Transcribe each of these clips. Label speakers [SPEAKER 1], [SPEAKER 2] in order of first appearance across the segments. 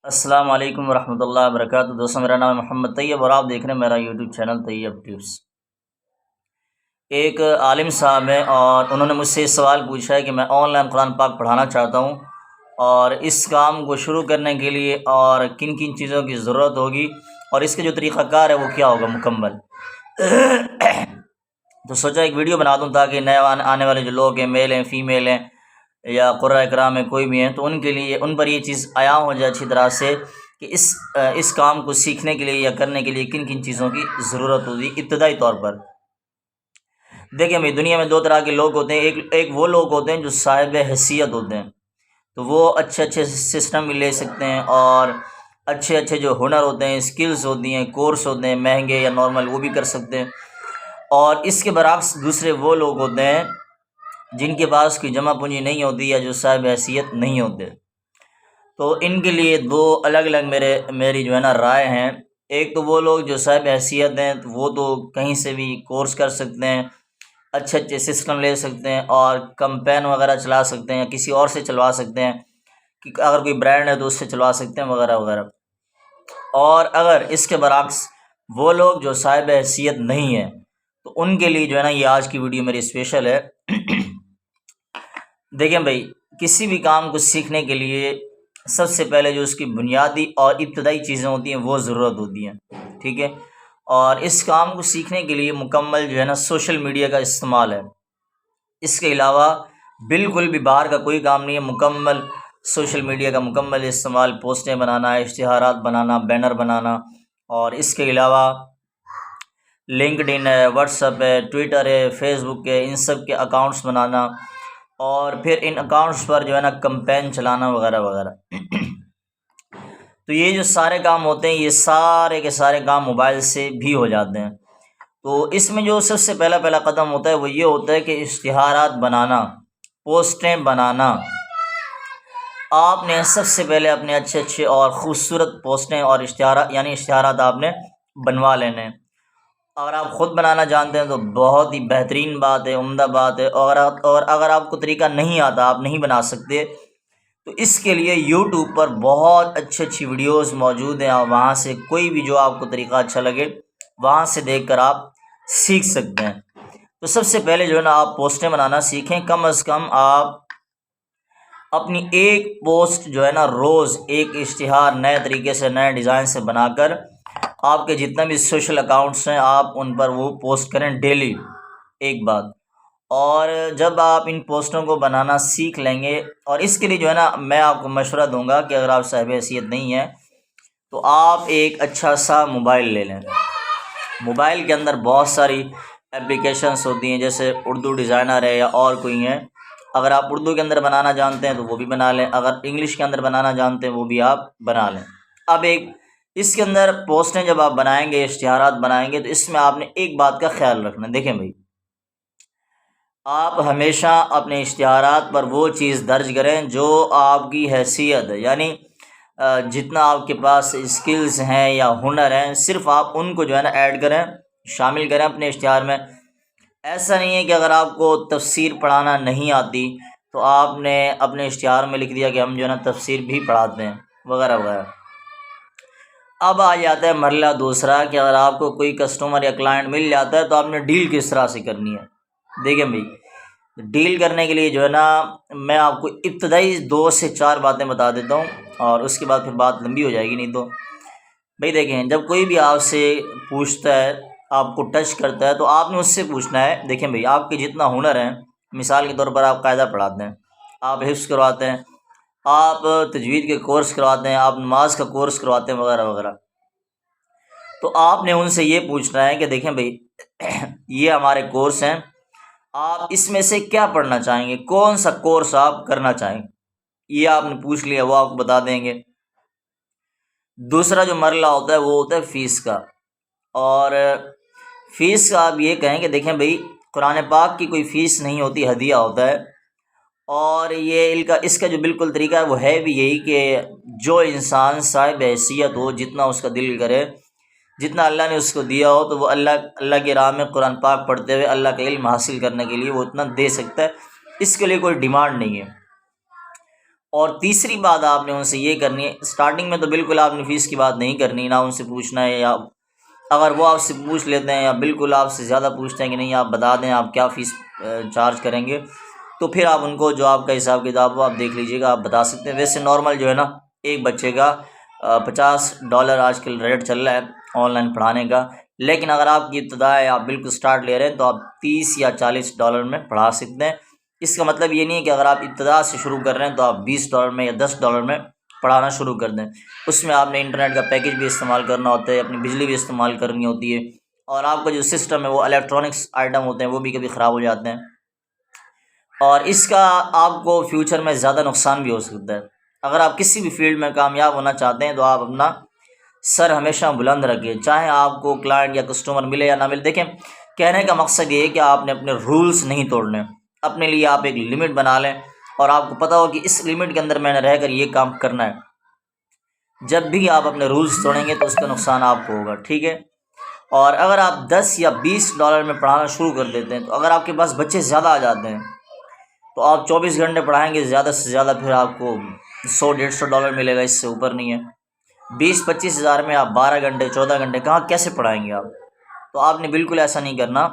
[SPEAKER 1] السلام علیکم ورحمۃ اللہ وبرکاتہ۔ دوستوں، میرا نام ہے محمد طیب اور آپ دیکھ رہے ہیں میرا یوٹیوب چینل طیب ٹپس۔ ایک عالم صاحب ہیں اور انہوں نے مجھ سے اس سوال پوچھا ہے کہ میں آن لائن قرآن پاک پڑھانا چاہتا ہوں، اور اس کام کو شروع کرنے کے لیے اور کن کن چیزوں کی ضرورت ہوگی اور اس کا جو طریقہ کار ہے وہ کیا ہوگا مکمل۔ تو سوچا ایک ویڈیو بنا دوں تاکہ نئے آنے والے جو لوگ ہیں، میل ہیں فیمیل ہیں یا قرآن اکرام میں کوئی بھی ہیں، تو ان کے لیے ان پر یہ چیز عیاں ہو جائے اچھی طرح سے کہ اس کام کو سیکھنے کے لیے یا کرنے کے لیے کن کن چیزوں کی ضرورت ہوگی ابتدائی طور پر۔ دیکھیں بھائی، دنیا میں دو طرح کے لوگ ہوتے ہیں۔ ایک وہ لوگ ہوتے ہیں جو صاحب حیثیت ہوتے ہیں، تو وہ اچھے اچھے سسٹم بھی لے سکتے ہیں، اور اچھے اچھے جو ہنر ہوتے ہیں، اسکلز ہوتی ہیں، کورس ہوتے ہیں مہنگے یا نارمل، وہ بھی کر سکتے ہیں۔ اور اس کے برعکس دوسرے وہ لوگ ہوتے ہیں جن کے پاس کوئی جمع پونجی نہیں ہوتی یا جو صاحب حیثیت نہیں ہوتے۔ تو ان کے لیے دو الگ الگ میری جو ہے نا رائے ہیں۔ ایک تو وہ لوگ جو صاحب حیثیت ہیں، تو وہ تو کہیں سے بھی کورس کر سکتے ہیں، اچھے اچھے سسٹم لے سکتے ہیں اور کمپین وغیرہ چلا سکتے ہیں، کسی اور سے چلوا سکتے ہیں، کہ اگر کوئی برانڈ ہے تو اس سے چلوا سکتے ہیں وغیرہ وغیرہ۔ اور اگر اس کے برعکس وہ لوگ جو صاحب حیثیت نہیں ہیں، تو ان کے لیے جو ہے نا یہ آج کی ویڈیو میری اسپیشل ہے۔ دیکھیں بھائی، کسی بھی کام کو سیکھنے کے لیے سب سے پہلے جو اس کی بنیادی اور ابتدائی چیزیں ہوتی ہیں وہ ضرورت ہوتی ہیں، ٹھیک ہے۔ اور اس کام کو سیکھنے کے لیے مکمل جو ہے نا سوشل میڈیا کا استعمال ہے۔ اس کے علاوہ بالکل بھی باہر کا کوئی کام نہیں ہے۔ مکمل سوشل میڈیا کا مکمل استعمال، پوسٹیں بنانا، اشتہارات بنانا، بینر بنانا، اور اس کے علاوہ لنکڈ ان ہے، واٹس ایپ ہے، ٹویٹر ہے، فیس بک ہے، ان سب کے اکاؤنٹس بنانا، اور پھر ان اکاؤنٹس پر جو ہے نا کمپین چلانا وغیرہ وغیرہ۔ تو یہ جو سارے کام ہوتے ہیں، یہ سارے کے سارے کام موبائل سے بھی ہو جاتے ہیں۔ تو اس میں جو سب سے پہلا قدم ہوتا ہے وہ یہ ہوتا ہے کہ اشتہارات بنانا، پوسٹیں بنانا۔ آپ نے سب سے پہلے اپنے اچھے اچھے اور خوبصورت پوسٹیں اور اشتہارات آپ نے بنوا لینے ہیں۔ اگر آپ خود بنانا جانتے ہیں تو بہت ہی بہترین بات ہے، عمدہ بات ہے۔ اور اگر آپ کو طریقہ نہیں آتا، آپ نہیں بنا سکتے، تو اس کے لیے یوٹیوب پر بہت اچھی ویڈیوز موجود ہیں، اور وہاں سے کوئی بھی جو آپ کو طریقہ اچھا لگے وہاں سے دیکھ کر آپ سیکھ سکتے ہیں۔ تو سب سے پہلے جو ہے نا آپ پوسٹیں بنانا سیکھیں۔ کم از کم آپ اپنی ایک پوسٹ جو ہے نا روز ایک اشتہار نئے طریقے سے، نئے ڈیزائن سے بنا کر آپ کے جتنے بھی سوشل اکاؤنٹس ہیں آپ ان پر وہ پوسٹ کریں ڈیلی ایک بات۔ اور جب آپ ان پوسٹوں کو بنانا سیکھ لیں گے، اور اس کے لیے جو ہے نا میں آپ کو مشورہ دوں گا کہ اگر آپ صاحب حیثیت نہیں ہیں تو آپ ایک اچھا سا موبائل لے لیں۔ موبائل کے اندر بہت ساری اپلیکیشنس ہوتی ہیں، جیسے اردو ڈیزائنر ہے یا اور کوئی ہیں۔ اگر آپ اردو کے اندر بنانا جانتے ہیں تو وہ بھی بنا لیں، اگر انگلش کے اندر بنانا جانتے ہیں وہ بھی آپ بنا لیں۔ اب اس کے اندر پوسٹیں جب آپ بنائیں گے، اشتہارات بنائیں گے، تو اس میں آپ نے ایک بات کا خیال رکھنا ہے۔ دیکھیں بھائی، آپ ہمیشہ اپنے اشتہارات پر وہ چیز درج کریں جو آپ کی حیثیت ہے، یعنی جتنا آپ کے پاس اسکلز ہیں یا ہنر ہیں، صرف آپ ان کو جو ہے نا ایڈ کریں، شامل کریں اپنے اشتہار میں۔ ایسا نہیں ہے کہ اگر آپ کو تفسیر پڑھانا نہیں آتی تو آپ نے اپنے اشتہار میں لکھ دیا کہ ہم جو ہے نا تفسیر بھی پڑھاتے ہیں وغیرہ وغیرہ۔ اب آ جاتا ہے مرحلہ دوسرا کہ اگر آپ کو کوئی کسٹمر یا کلائنٹ مل جاتا ہے تو آپ نے ڈیل کس طرح سے کرنی ہے۔ دیکھیں بھائی، ڈیل کرنے کے لیے جو ہے نا میں آپ کو ابتدائی 2 سے 4 باتیں بتا دیتا ہوں، اور اس کے بعد پھر بات لمبی ہو جائے گی نہیں تو۔ بھائی دیکھیں، جب کوئی بھی آپ سے پوچھتا ہے، آپ کو ٹچ کرتا ہے، تو آپ نے اس سے پوچھنا ہے، دیکھیں بھائی آپ کے جتنا ہنر ہے، مثال کے طور پر آپ قاعدہ پڑھاتے ہیں، آپ حفظ کرواتے ہیں، آپ تجوید کے کورس کرواتے ہیں، آپ نماز کا کورس کرواتے ہیں وغیرہ وغیرہ، تو آپ نے ان سے یہ پوچھنا ہے کہ دیکھیں بھائی یہ ہمارے کورس ہیں، آپ اس میں سے کیا پڑھنا چاہیں گے، کون سا کورس آپ کرنا چاہیں گے، یہ آپ نے پوچھ لیا، وہ آپ کو بتا دیں گے۔ دوسرا جو مرحلہ ہوتا ہے وہ ہوتا ہے فیس کا، اور فیس کا آپ یہ کہیں کہ دیکھیں بھائی قرآن پاک کی کوئی فیس نہیں ہوتی، ہدیہ ہوتا ہے۔ اور یہ اس کا جو بالکل طریقہ ہے وہ ہے بھی یہی کہ جو انسان صاحب حیثیت ہو، جتنا اس کا دل کرے، جتنا اللہ نے اس کو دیا ہو، تو وہ اللہ کی راہ میں قرآن پاک پڑھتے ہوئے اللہ کا علم حاصل کرنے کے لیے وہ اتنا دے سکتا ہے، اس کے لیے کوئی ڈیمانڈ نہیں ہے۔ اور تیسری بات آپ نے ان سے یہ کرنی ہے، اسٹارٹنگ میں تو بالکل آپ نے فیس کی بات نہیں کرنی، نہ ان سے پوچھنا ہے، یا اگر وہ آپ سے پوچھ لیتے ہیں یا بالکل آپ سے زیادہ پوچھتے ہیں کہ نہیں آپ بتا دیں آپ کیا فیس چارج کریں گے، تو پھر آپ ان کو جو آپ کا حساب کتاب وہ آپ دیکھ لیجیے گا، آپ بتا سکتے ہیں۔ ویسے نارمل جو ہے نا ایک بچے کا $50 آج کل ریٹ چل رہا ہے آن لائن پڑھانے کا، لیکن اگر آپ کی ابتدا ہے، آپ بالکل سٹارٹ لے رہے ہیں، تو آپ $30 یا $40 میں پڑھا سکتے ہیں۔ اس کا مطلب یہ نہیں ہے کہ اگر آپ ابتدا سے شروع کر رہے ہیں تو آپ $20 میں یا $10 میں پڑھانا شروع کر دیں۔ اس میں آپ نے انٹرنیٹ کا پیکج بھی استعمال کرنا ہوتا ہے، اپنی بجلی بھی استعمال کرنی ہوتی ہے، اور آپ کا جو سسٹم ہے وہ الیکٹرانکس آئٹم ہوتے ہیں وہ بھی کبھی خراب ہو جاتے ہیں، اور اس کا آپ کو فیوچر میں زیادہ نقصان بھی ہو سکتا ہے۔ اگر آپ کسی بھی فیلڈ میں کامیاب ہونا چاہتے ہیں تو آپ اپنا سر ہمیشہ بلند رکھیں، چاہے آپ کو کلائنٹ یا کسٹمر ملے یا نہ ملے۔ دیکھیں، کہنے کا مقصد یہ ہے کہ آپ نے اپنے رولز نہیں توڑنے، اپنے لیے آپ ایک لمٹ بنا لیں، اور آپ کو پتہ ہو کہ اس لمٹ کے اندر میں نے رہ کر یہ کام کرنا ہے۔ جب بھی آپ اپنے رولز توڑیں گے تو اس کا نقصان آپ کو ہوگا، ٹھیک ہے؟ اور اگر آپ $10 یا $20 میں پڑھانا شروع کر دیتے ہیں، تو اگر آپ کے پاس بچے زیادہ آ جاتے ہیں تو آپ 24 گھنٹے پڑھائیں گے، زیادہ سے زیادہ پھر آپ کو $100-150 ملے گا، اس سے اوپر نہیں ہے۔ 20-25 ہزار میں آپ 12 گھنٹے 14 گھنٹے کہاں کیسے پڑھائیں گے آپ؟ تو آپ نے بالکل ایسا نہیں کرنا،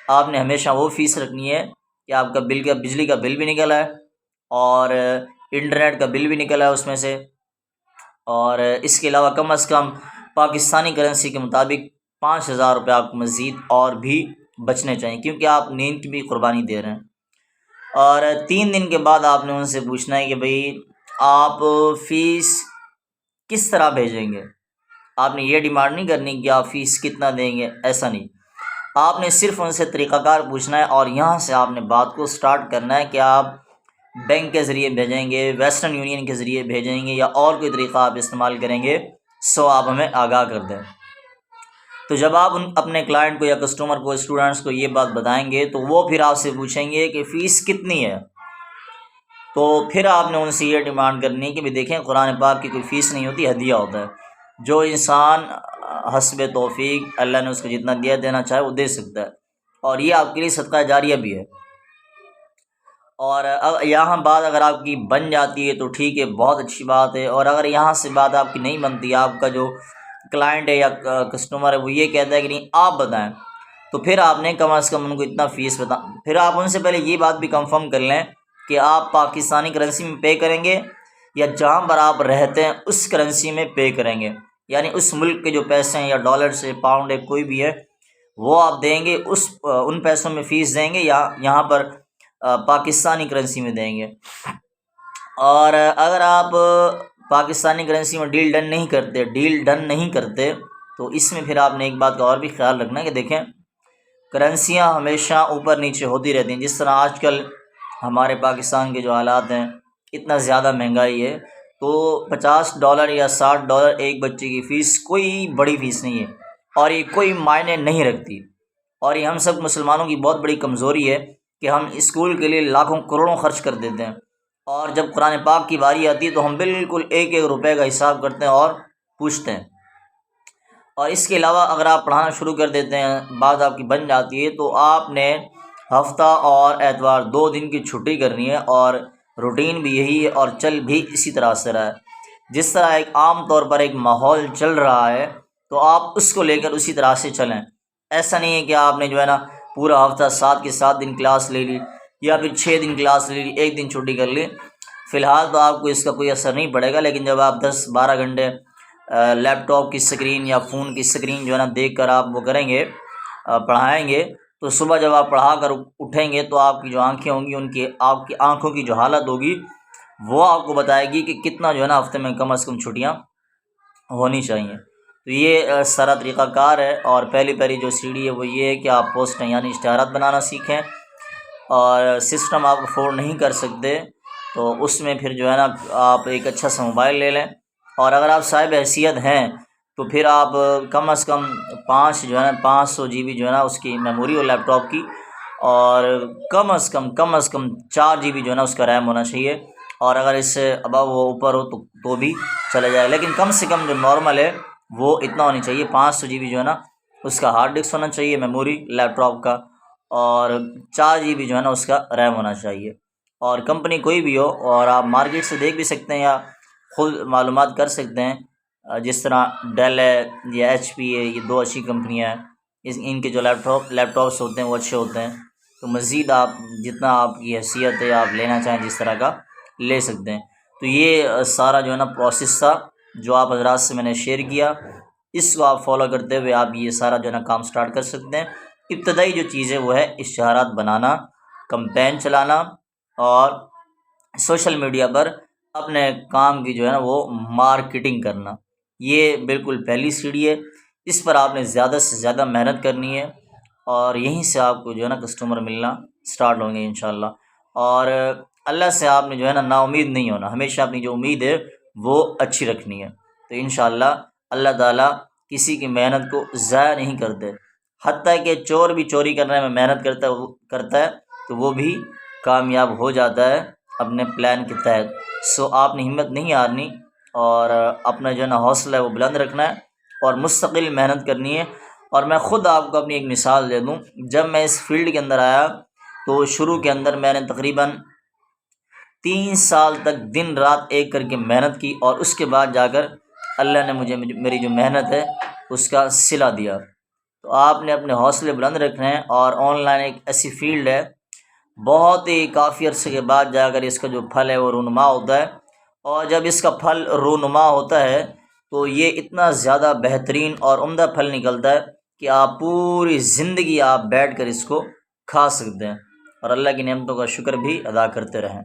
[SPEAKER 1] آپ نے ہمیشہ وہ فیس رکھنی ہے کہ آپ کا بجلی کا بل بھی نکلا ہے، اور انٹرنیٹ کا بل بھی نکلا ہے اس میں سے، اور اس کے علاوہ کم از کم پاکستانی کرنسی کے مطابق $5000 آپ کو مزید اور بھی بچنے چاہیے، کیونکہ آپ نیند کی بھی قربانی دے رہے ہیں۔ اور 3 دن کے بعد آپ نے ان سے پوچھنا ہے کہ بھئی آپ فیس کس طرح بھیجیں گے۔ آپ نے یہ ڈیمانڈ نہیں کرنی کہ آپ فیس کتنا دیں گے، ایسا نہیں، آپ نے صرف ان سے طریقہ کار پوچھنا ہے، اور یہاں سے آپ نے بات کو سٹارٹ کرنا ہے کہ آپ بینک کے ذریعے بھیجیں گے، ویسٹرن یونین کے ذریعے بھیجیں گے، یا اور کوئی طریقہ آپ استعمال کریں گے، سو آپ ہمیں آگاہ کر دیں۔ تو جب آپ اپنے کلائنٹ کو یا کسٹمر کو، اسٹوڈنٹس کو یہ بات بتائیں گے تو وہ پھر آپ سے پوچھیں گے کہ فیس کتنی ہے، تو پھر آپ نے ان سے یہ ڈیمانڈ کرنی ہے کہ بھی دیکھیں قرآن پاک کی کوئی فیس نہیں ہوتی، ہدیہ ہوتا ہے۔ جو انسان حسب توفیق اللہ نے اس کو جتنا دینا چاہے وہ دے سکتا ہے، اور یہ آپ کے لیے صدقہ جاریہ بھی ہے۔ اور یہاں بات اگر آپ کی بن جاتی ہے تو ٹھیک ہے، بہت اچھی بات ہے، اور اگر یہاں سے بات آپ کی نہیں بنتی، آپ کا جو کلائنٹ ہے یا کسٹمر ہے وہ یہ کہتا ہے کہ نہیں آپ بتائیں، تو پھر آپ نے کم از کم ان کو اتنا فیس پھر آپ ان سے پہلے یہ بات بھی کنفرم کر لیں کہ آپ پاکستانی کرنسی میں پے کریں گے یا جہاں پر آپ رہتے ہیں اس کرنسی میں پے کریں گے، یعنی اس ملک کے جو پیسے ہیں یا ڈالر سے پاؤنڈ ہے کوئی بھی ہے وہ آپ دیں گے، ان پیسوں میں فیس دیں گے، یا یہاں پر پاکستانی کرنسی میں دیں گے۔ اور اگر آپ پاکستانی کرنسی میں ڈیل ڈن نہیں کرتے تو اس میں پھر آپ نے ایک بات کا اور بھی خیال رکھنا ہے کہ دیکھیں کرنسیاں ہمیشہ اوپر نیچے ہوتی رہتی ہیں، جس طرح آج کل ہمارے پاکستان کے جو حالات ہیں، اتنا زیادہ مہنگائی ہے، تو $50 یا $60 ایک بچے کی فیس کوئی بڑی فیس نہیں ہے، اور یہ کوئی معنی نہیں رکھتی، اور یہ ہم سب مسلمانوں کی بہت بڑی کمزوری ہے کہ ہم اسکول کے لیے لاکھوں کروڑوں خرچ کر دیتے ہیں، اور جب قرآن پاک کی باری آتی ہے تو ہم بالکل ایک ایک روپے کا حساب کرتے ہیں اور پوچھتے ہیں۔ اور اس کے علاوہ اگر آپ پڑھانا شروع کر دیتے ہیں، بات آپ کی بن جاتی ہے، تو آپ نے ہفتہ اور اتوار 2 دن کی چھٹی کرنی ہے، اور روٹین بھی یہی ہے، اور چل بھی اسی طرح سے رہا ہے، جس طرح ایک عام طور پر ایک ماحول چل رہا ہے تو آپ اس کو لے کر اسی طرح سے چلیں۔ ایسا نہیں ہے کہ آپ نے جو ہے نا پورا ہفتہ 7 کے 7 دن کلاس لے لی، یا پھر 6 دن کلاس لے لی، 1 دن چھٹی کر لی۔ فی الحال تو آپ کو اس کا کوئی اثر نہیں پڑے گا، لیکن جب آپ 10-12 گھنٹے لیپ ٹاپ کی سکرین یا فون کی سکرین جو ہے نا دیکھ کر آپ وہ کریں گے، پڑھائیں گے، تو صبح جب آپ پڑھا کر اٹھیں گے تو آپ کی جو آنکھیں ہوں گی آپ کی آنکھوں کی جو حالت ہوگی وہ آپ کو بتائے گی کہ کتنا جو ہے نا ہفتے میں کم از کم چھٹیاں ہونی چاہیے۔ تو یہ سارا طریقہ کار ہے، اور پہلی جو سیڑھی ہے وہ یہ ہے کہ آپ پوسٹیں یعنی اشتہارات بنانا سیکھیں، اور سسٹم آپ افورڈ نہیں کر سکتے تو اس میں پھر جو ہے نا آپ ایک اچھا سا موبائل لے لیں، اور اگر آپ صاحب حیثیت ہیں تو پھر آپ کم از کم 500 GB جو ہے نا اس کی میموری ہو لیپ ٹاپ کی، اور کم از کم 4 GB جو ہے نا اس کا ریم ہونا چاہیے، اور اگر اس سے ابو وہ اوپر ہو تو بھی چلا جائے، لیکن کم سے کم جو نارمل ہے وہ اتنا ہونی چاہیے۔ 500 GB جو ہے نا اس کا ہارڈ ڈسک ہونا چاہیے میموری لیپ ٹاپ کا، اور 4 GB جو ہے نا اس کا ریم ہونا چاہیے، اور کمپنی کوئی بھی ہو، اور آپ مارکیٹ سے دیکھ بھی سکتے ہیں یا خود معلومات کر سکتے ہیں، جس طرح ڈیل ہے یا ایچ پی ہے، یہ دو اچھی کمپنیاں ہیں، ان کے جو لیپ ٹاپس ہوتے ہیں وہ اچھے ہوتے ہیں۔ تو مزید آپ جتنا آپ کی حیثیت ہے، آپ لینا چاہیں جس طرح کا لے سکتے ہیں۔ تو یہ سارا جو ہے نا پروسیس تھا جو آپ حضرات سے میں نے شیئر کیا، اس کو آپ فالو کرتے ہوئے آپ یہ سارا جو ہے نا کام سٹارٹ کر سکتے ہیں۔ ابتدائی جو چیز ہے وہ ہے اشتہارات بنانا، کمپین چلانا، اور سوشل میڈیا پر اپنے کام کی جو ہے نا وہ مارکیٹنگ کرنا۔ یہ بالکل پہلی سیڑھی ہے، اس پر آپ نے زیادہ سے زیادہ محنت کرنی ہے، اور یہیں سے آپ کو جو ہے نا کسٹمر ملنا سٹارٹ ہوں گے انشاءاللہ۔ اور اللہ سے آپ نے جو ہے نا نا امید نہیں ہونا، ہمیشہ اپنی جو امید ہے وہ اچھی رکھنی ہے۔ تو انشاءاللہ اللہ تعالیٰ کسی کی محنت کو ضائع نہیں کرتے، حتیٰ کہ چور بھی چوری کرنے میں محنت کرتا ہے تو وہ بھی کامیاب ہو جاتا ہے اپنے پلان کے تحت۔ سو آپ نے ہمت نہیں ہارنی، اور اپنا جو ہے نا حوصلہ ہے وہ بلند رکھنا ہے، اور مستقل محنت کرنی ہے۔ اور میں خود آپ کو اپنی ایک مثال دے دوں، جب میں اس فیلڈ کے اندر آیا تو شروع کے اندر میں نے تقریباً 3 سال تک دن رات ایک کر کے محنت کی، اور اس کے بعد جا کر اللہ نے مجھے میری جو محنت ہے اس کا صلہ دیا۔ تو آپ نے اپنے حوصلے بلند رکھنے ہیں، اور آن لائن ایک ایسی فیلڈ ہے، بہت ہی کافی عرصے کے بعد جا کر اس کا جو پھل ہے وہ رونما ہوتا ہے، اور جب اس کا پھل رونما ہوتا ہے تو یہ اتنا زیادہ بہترین اور عمدہ پھل نکلتا ہے کہ آپ پوری زندگی آپ بیٹھ کر اس کو کھا سکتے ہیں، اور اللہ کی نعمتوں کا شکر بھی ادا کرتے رہیں۔